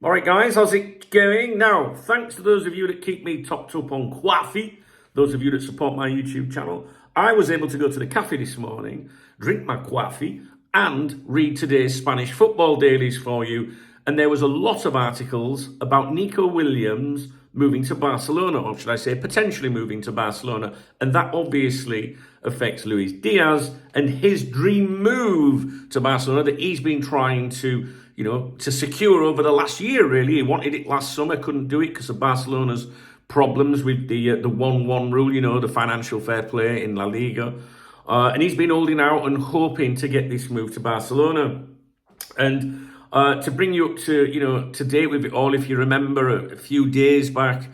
All right, guys, how's it going? Now, thanks to those of you that keep me topped up on coffee, those of you that support my YouTube channel, I was able to go to the cafe this morning, drink my coffee, and read today's Spanish football dailies for you. And there was a lot of articles about Nico Williams moving to Barcelona, or should I say potentially moving to Barcelona. And that obviously affects Luis Díaz and his dream move to Barcelona that he's been trying to secure over the last year, really. He wanted it last summer, couldn't do it because of Barcelona's problems with the 1-1 rule, the financial fair play in La Liga. And he's been holding out and hoping to get this move to Barcelona. And to bring you up to date with it all, if you remember a few days back,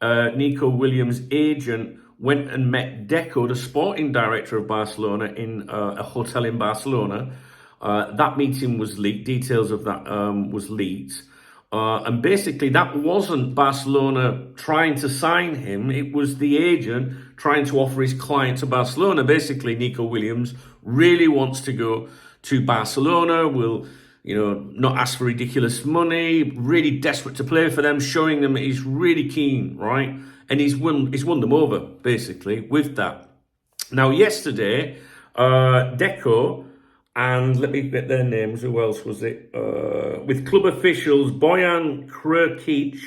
Nico Williams' agent went and met Deco, the sporting director of Barcelona, in a hotel in Barcelona. That meeting was leaked. Details of that was leaked. And basically, that wasn't Barcelona trying to sign him. It was the agent trying to offer his client to Barcelona. Basically, Nico Williams really wants to go to Barcelona, will not ask for ridiculous money, really desperate to play for them, showing them he's really keen, right? And he's won them over, basically, with that. Now, yesterday, Deco, and let me get their names. Who else was it? With club officials, Boyan Krkic,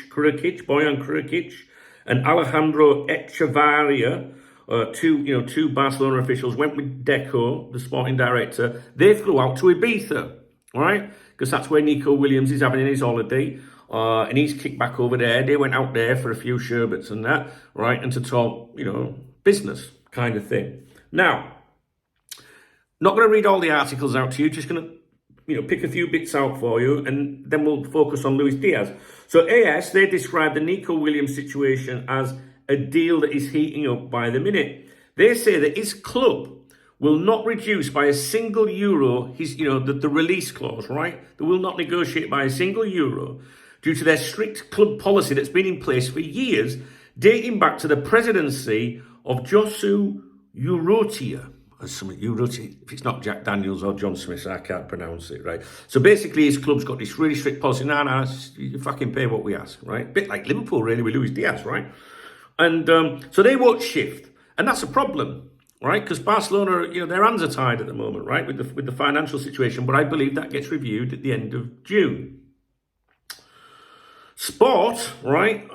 and Alejandro Echevarria, two Barcelona officials went with Deco, the sporting director. They flew out to Ibiza, right? Because that's where Nico Williams is having his holiday. And he's kicked back over there. They went out there for a few sherbets and that, right? And to talk, business kind of thing. Now, not going to read all the articles out to you, just going to, pick a few bits out for you, and then we'll focus on Luis Díaz. So AS, they describe the Nico Williams situation as a deal that is heating up by the minute. They say that his club will not reduce by a single euro the release clause, right? They will not negotiate by a single euro due to their strict club policy that's been in place for years, dating back to the presidency of Josu Urrutia. If it's not Jack Daniels or John Smith, I can't pronounce it, right? So basically, his club's got this really strict policy. No, you fucking pay what we ask, right? A bit like Liverpool, really, with Luis Díaz, right? And so they won't shift. And that's a problem, right? Because Barcelona, their hands are tied at the moment, right? With the financial situation. But I believe that gets reviewed at the end of June. Sport, right?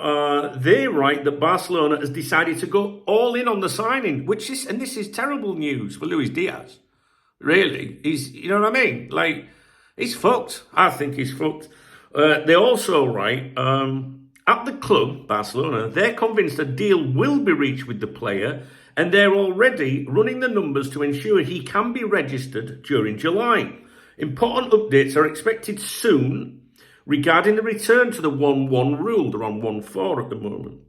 They write that Barcelona has decided to go all in on the signing, and this is terrible news for Luis Díaz. Really, you know what I mean? Like, he's fucked. I think he's fucked. They also write, at the club, Barcelona, they're convinced a deal will be reached with the player, and they're already running the numbers to ensure he can be registered during July. Important updates are expected soon regarding the return to the 1-1 rule. They're on 1-4 at the moment.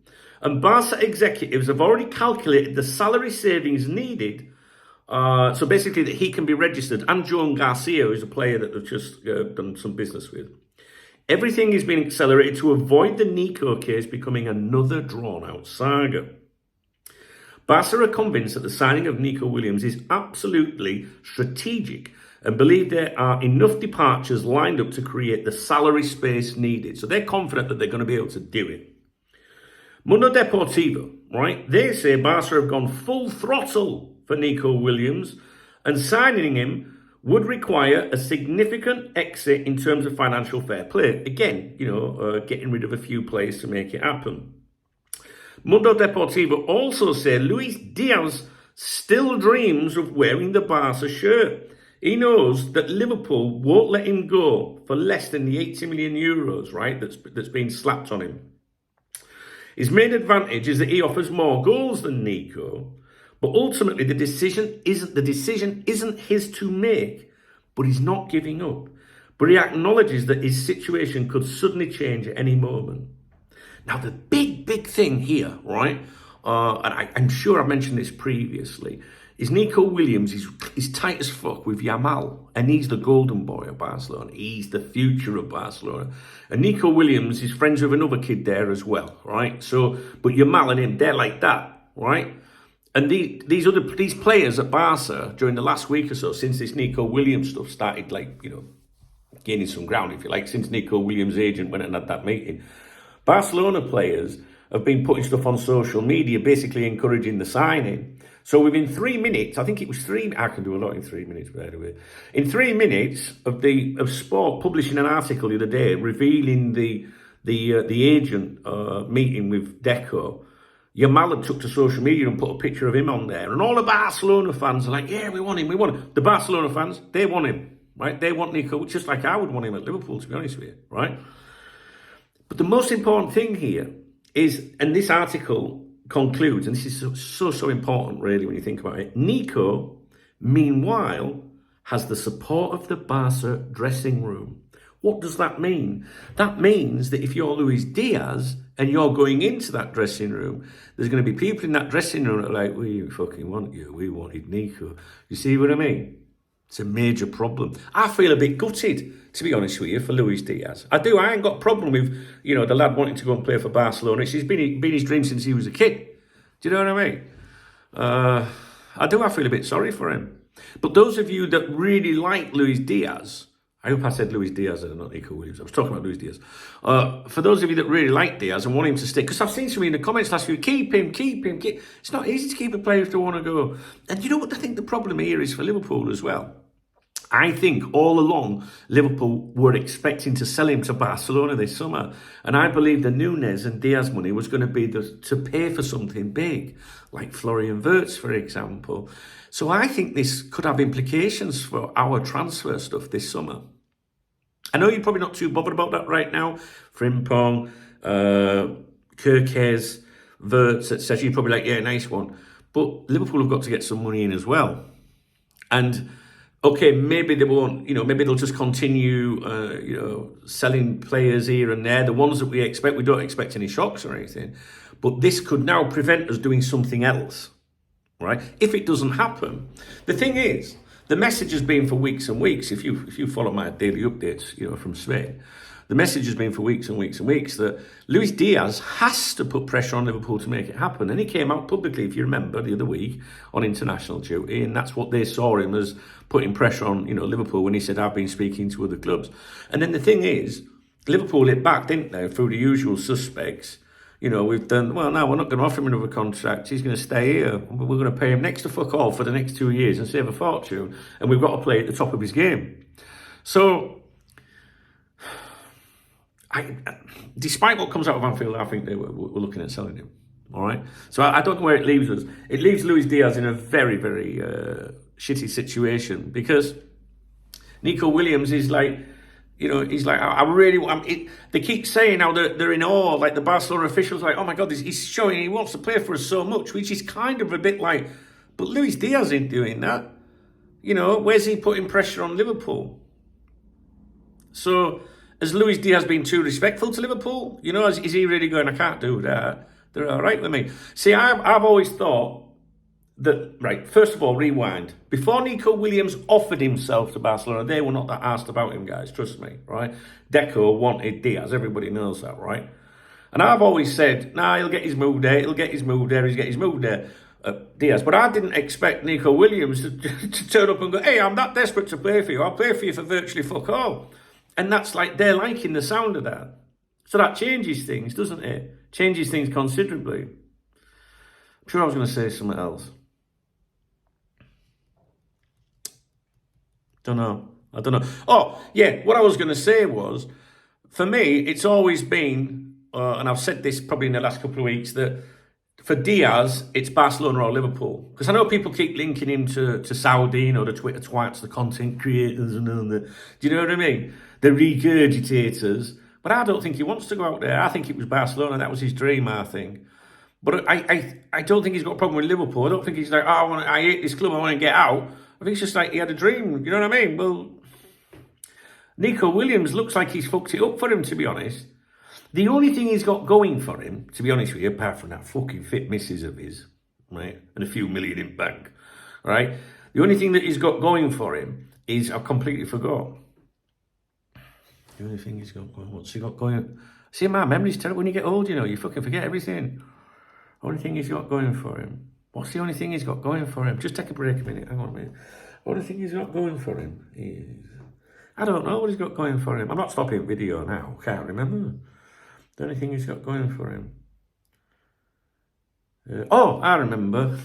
And Barca executives have already calculated the salary savings needed, so basically that he can be registered, and Joan Garcia, who's a player that they've just done some business with. Everything is being accelerated to avoid the Nico case becoming another drawn-out saga. Barca are convinced that the signing of Nico Williams is absolutely strategic and believe there are enough departures lined up to create the salary space needed. So they're confident that they're going to be able to do it. Mundo Deportivo, right? They say Barca have gone full throttle for Nico Williams, and signing him would require a significant exit in terms of financial fair play. Again, getting rid of a few players to make it happen. Mundo Deportivo also say Luis Díaz still dreams of wearing the Barca shirt. He knows that Liverpool won't let him go for less than the 80 million euros, right, that's been slapped on him. His main advantage is that he offers more goals than Nico, but ultimately the decision isn't his to make, but he's not giving up. But he acknowledges that his situation could suddenly change at any moment. Now, the big thing here, right, and I'm sure I've mentioned this previously, is Nico Williams is tight as fuck with Yamal, and he's the golden boy of Barcelona. He's the future of Barcelona. And Nico Williams is friends with another kid there as well, right? So, but Yamal and him, they're like that, right? And these players at Barca during the last week or so, since this Nico Williams stuff started, gaining some ground, if you like, since Nico Williams' agent went and had that meeting. Barcelona players have been putting stuff on social media, basically encouraging the signing. So within 3 minutes, I think it was I can do a lot in 3 minutes, by the way. In 3 minutes of Sport publishing an article the other day revealing the agent meeting with Deco, Yamal had took to social media and put a picture of him on there. And all the Barcelona fans are like, yeah, we want him, we want him. The Barcelona fans, they want him, right? They want Nico, just like I would want him at Liverpool, to be honest with you, right? But the most important thing here is, and this article concludes, and this is so important, really, when you think about it. Nico, meanwhile, has the support of the Barca dressing room. What does that mean? That means that if you're Luis Díaz and you're going into that dressing room, there's going to be people in that dressing room that are like, we fucking want you. We wanted Nico. You see what I mean? It's a major problem. I feel a bit gutted, to be honest with you, for Luis Díaz. I do. I ain't got a problem with, the lad wanting to go and play for Barcelona. It's been his dream since he was a kid. Do you know what I mean? I feel a bit sorry for him. But those of you that really like Luis Díaz, I hope I said Luis Díaz and not Nico Williams. I was talking about Luis Díaz. For those of you that really like Díaz and want him to stay, because I've seen some in the comments last week, keep him. It's not easy to keep a player if they want to go. And you know what I think the problem here is for Liverpool as well? I think all along Liverpool were expecting to sell him to Barcelona this summer. And I believe the Núñez and Díaz money was going to be to pay for something big, like Florian Wirtz, for example. So I think this could have implications for our transfer stuff this summer. I know you're probably not too bothered about that right now. Frimpong, Kirkes, Wirtz, etc. You're probably like, yeah, nice one. But Liverpool have got to get some money in as well. And okay, maybe they won't, maybe they'll just continue, selling players here and there. The ones that we don't expect any shocks or anything. But this could now prevent us doing something else, right? If it doesn't happen. The thing is, the message has been for weeks and weeks, if you follow my daily updates, from Spain, the message has been for weeks and weeks and weeks that Luis Díaz has to put pressure on Liverpool to make it happen. And he came out publicly, if you remember, the other week on international duty, and that's what they saw him as, putting pressure on, Liverpool, when he said, I've been speaking to other clubs. And then the thing is, Liverpool hit back, didn't they, through the usual suspects. We've done, well, no, we're not going to offer him another contract. He's going to stay here. We're going to pay him next to fuck all for the next 2 years and save a fortune. And we've got to play at the top of his game. So, despite what comes out of Anfield, I think we're looking at selling him. All right? So I don't know where it leaves us. It leaves Luis Díaz in a very, very shitty situation, because Nico Williams is like, he's like, I really want it. They keep saying how they're in awe, like the Barcelona officials, like, oh my God, he's showing he wants to play for us so much, which is kind of a bit like, but Luis Díaz ain't doing that. Where's he putting pressure on Liverpool? So, has Luis Díaz been too respectful to Liverpool? Is he really going, I can't do that? They're all right with me. See, I've always thought that, right, first of all, rewind. Before Nico Williams offered himself to Barcelona, they were not that asked about him, guys, trust me, right? Deco wanted Díaz, everybody knows that, right? And I've always said, he'll get his move there, he'll get his move there, Díaz. But I didn't expect Nico Williams to turn up and go, hey, I'm that desperate to play for you, I'll play for you for virtually fuck all. And that's like, they're liking the sound of that. So that changes things, doesn't it? Changes things considerably. I'm sure I was going to say something else. I don't know. Oh, yeah, what I was going to say was, for me, it's always been, and I've said this probably in the last couple of weeks, that for Díaz, it's Barcelona or Liverpool. Because I know people keep linking him to Saudi, the Twitter twats, the content creators, and all that. Do you know what I mean? The regurgitators. But I don't think he wants to go out there. I think it was Barcelona. That was his dream, I think. But I don't think he's got a problem with Liverpool. I don't think he's like, I hate this club, I want to get out. I think it's just like he had a dream. You know what I mean? Well, Nico Williams looks like he's fucked it up for him, to be honest. The only thing he's got going for him, to be honest with you, apart from that fucking fit missus of his, right, and a few million in bank, right? The only thing that he's got going for him is, I completely forgot. The only thing he's got going, what's he got going? See, my memory's terrible. When you get old, you fucking forget everything. The only thing he's got going for him. What's the only thing he's got going for him? Just take a break a minute. Hang on a minute. The only thing he's got going for him is, I don't know what he's got going for him. I'm not stopping video now. Can't remember. The only thing he's got going for him. I remember.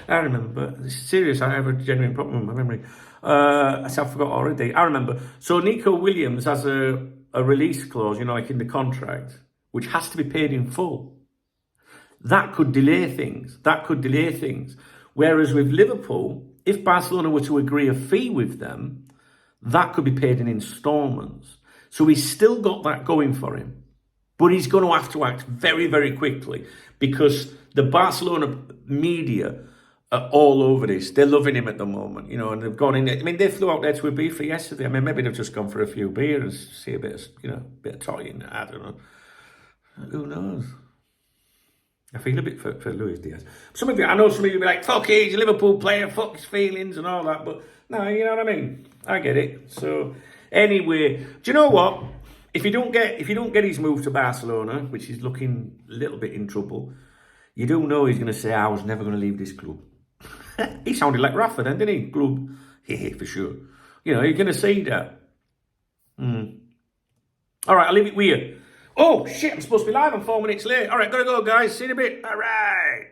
I remember. It's serious. I have a genuine problem with my memory. I forgot already. I remember. So Nico Williams has a release clause, like in the contract, which has to be paid in full. That could delay things. Whereas with Liverpool, if Barcelona were to agree a fee with them, that could be paid in instalments. So he's still got that going for him. But he's going to have to act very, very quickly because the Barcelona media are all over this. They're loving him at the moment, and they've gone in there. I mean, they flew out there to Ibiza yesterday. I mean, maybe they've just gone for a few beers, see a bit of, bit of toying. I don't know. Who knows? I feel a bit for Luis Díaz. I know some of you will be like, fuck it, he's a Liverpool player, fuck his feelings and all that. But no, you know what I mean? I get it. So anyway, do you know what? If you don't get his move to Barcelona, which is looking a little bit in trouble, you do know he's going to say, I was never going to leave this club. He sounded like Rafa then, didn't he? Club, for sure. You're going to see that. All right, I'll leave it with you. Oh, shit, I'm supposed to be live. I'm 4 minutes late. All right, gotta go, guys. See you in a bit. All right.